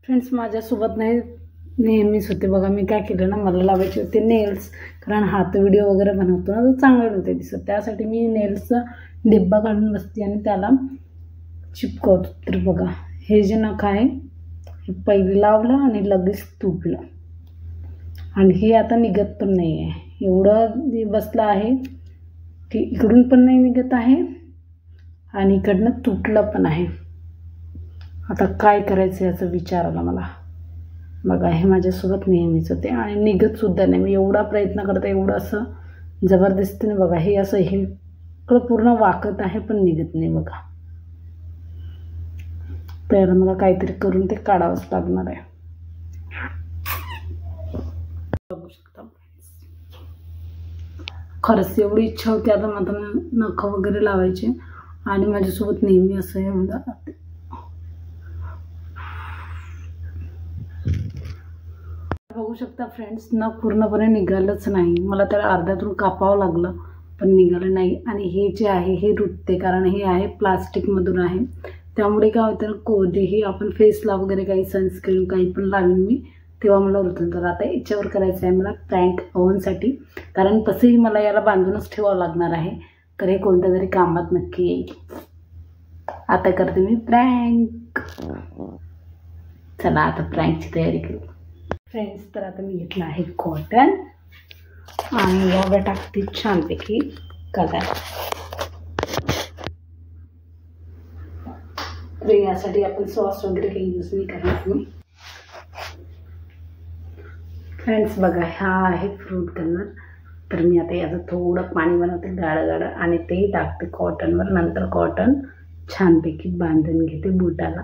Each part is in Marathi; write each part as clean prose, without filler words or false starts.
फ्रेंड्स, माझ्यासोबत नाही नेहमीच होते बघा. मी काय केलं ना, मला लावायचे होते नेल्स, कारण हात व्हिडिओ वगैरे बनवतो ना तर चांगले नव्हते दिसत. त्यासाठी मी नेल्सचा डिब्बा काढून बसते आणि त्याला चिपकवतो. तर बघा, हे जे नख आहे हे पहिले लावलं आणि लगेच तुटलं आणि हे आता निघत पण नाही आहे. एवढं बसलं आहे की इकडून पण नाही निघत आहे आणि इकडनं तुटलं पण आहे. आता काय करायचं याचा विचार आला मला. बघा, हे माझ्यासोबत नेहमीच होते आणि निघतसुद्धा नाही. मी एवढा प्रयत्न करते, एवढं असं जबरदस्तीने बघा हे असं हे इकडं पूर्ण वाकत आहे पण निघत नाही बघा. तर मला काहीतरी करून ते काढावंच लागणार आहे. बघू शकता, खरंच एवढी इच्छा होती आता मला नख वगैरे लावायचे आणि माझ्यासोबत नेहमी असं हे होऊन जातं. बघू शकता फ्रेंड्स, नख पूर्णपणे निघालंच नाही. मला त्याला अर्ध्यातून कापावं लागलं पण निघालं नाही. आणि हे जे आहे हे रुतते, कारण हे आहे प्लास्टिकमधून आहे. त्यामुळे काय होतं ना, कधीही आपण फेसला वगैरे काही सनस्क्रीन काही पण लावेन मी तेव्हा मला रुतून. तर आता याच्यावर करायचं आहे मला प्रँक ओव्हनसाठी, कारण तसंही मला याला बांधूनच ठेवावं लागणार आहे. तर हे कोणत्या तरी कामात नक्की येईल. आता करते मी प्रँक. चला आता प्रँकची तयारी करू फ्रेंड्स. तर आता मी घेतलं आहे कॉटन आणि यावर टाकते छानपैकी कलर. तर यासाठी आपण सॉस वगैरे काही यूज नाही करणार फ्रेंड्स. बघा, हा आहे फ्रूट कलर. तर मी आता याचं थोडं पाणी बनवते गाढं गाढं आणि ते टाकते कॉटनवर. नंतर कॉटन छानपैकी बांधून घेते बोटाला.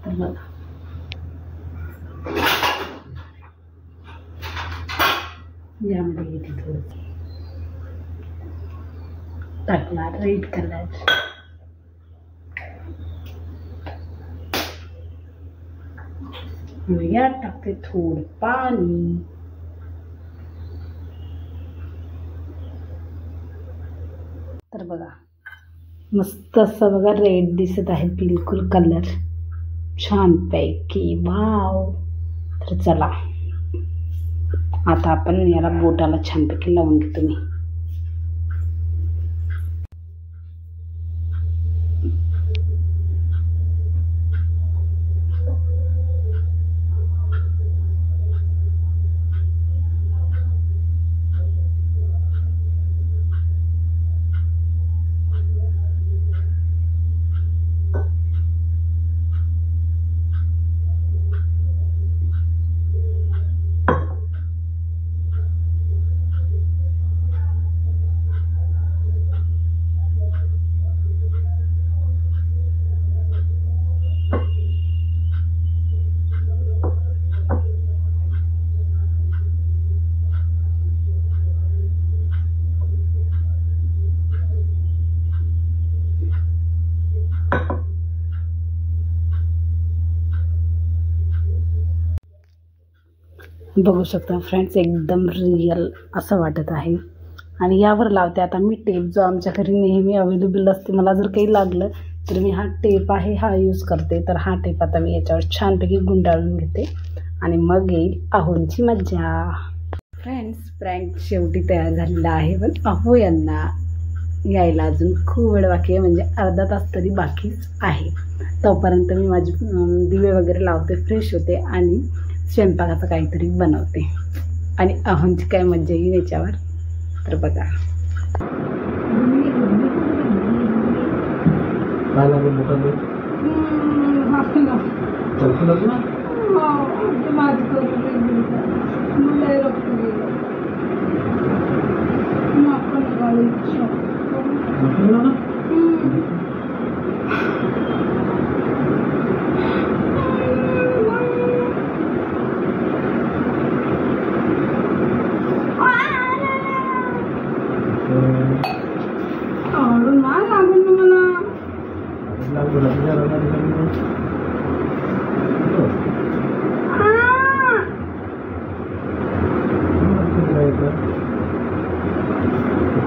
तर बघा, यामध्ये घेते थोडं टाकला रेड कलर. यात टाकते थोडं पाणी. तर बघा, मस्त असं बघा रेड दिसत आहे बिलकुल कलर छानपैकी. वाव. तर चला आता आपण याला बोटाला छानपैकी लावून घेतो मी. बघू शकता फ्रेंड्स, एकदम रिअल असं वाटत आहे. आणि यावर लावते आता मी टेप, जो आमच्या घरी नेहमी अवेलेबल असते. मला जर काही लागलं तर मी हा टेप आहे हा यूज करते. तर हा टेप आता मी याच्यावर छानपैकी गुंडाळून घेते आणि मग येईल अहोंची मज्जा. फ्रेंड्स, प्रँक शेवटी तयार झालेला आहे. पण अहो यांना यायला अजून खूप वेळ बाकी आहे, म्हणजे अर्धा तास तरी बाकीच आहे. तोपर्यंत मी माझी दिवे वगैरे लावते, फ्रेश होते आणि स्वयंपाकाचं काहीतरी बनवते आणि अहोंची काय मज्जा येईल याच्यावर. तर बघा,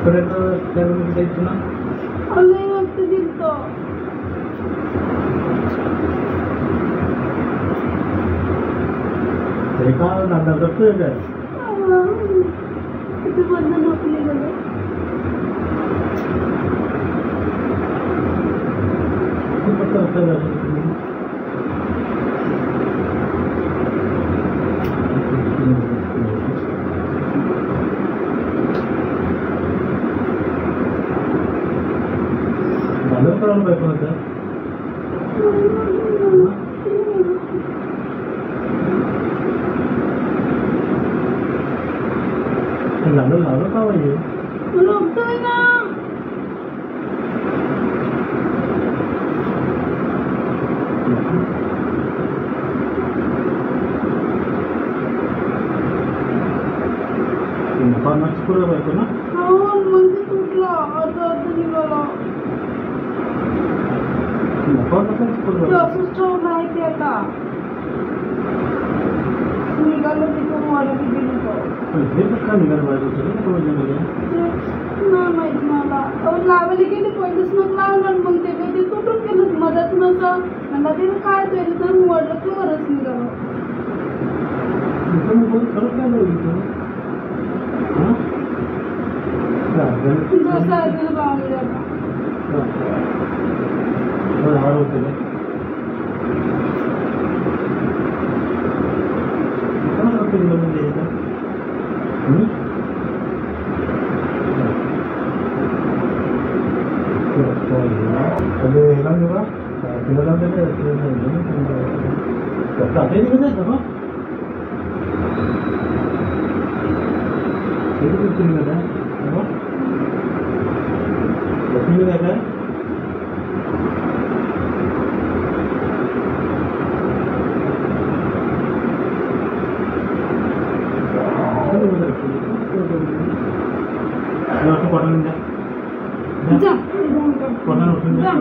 आठवड्याचं त्यामध्ये द्यायचं ना. लय वक्त दिलतो. तरी का दादा करतोय काय किती बंद नोकरी गेलं. खूप असं झालं करायला पाहिजे होतं. झालं का पाहिजे रोखतोय ना. पानाची पुढे पाहिजे ना. मग ते तुटला अर्ध निघाला. असंच ठेवून आहे ते आता निघालं तिथून वाढत गेली. हे तर का निघायला पाहिजे होतं नाही माहित मला. लावायला गेले पहिलेच मग लावलं मग ते तुटून गेलं मदत नसं मला ते काय तर मोडलं ते वरच निघालं. खरंच काय लावलं जसं आहे ते लावले आता. हाड होते काय पडून द्या पडून उठून द्या.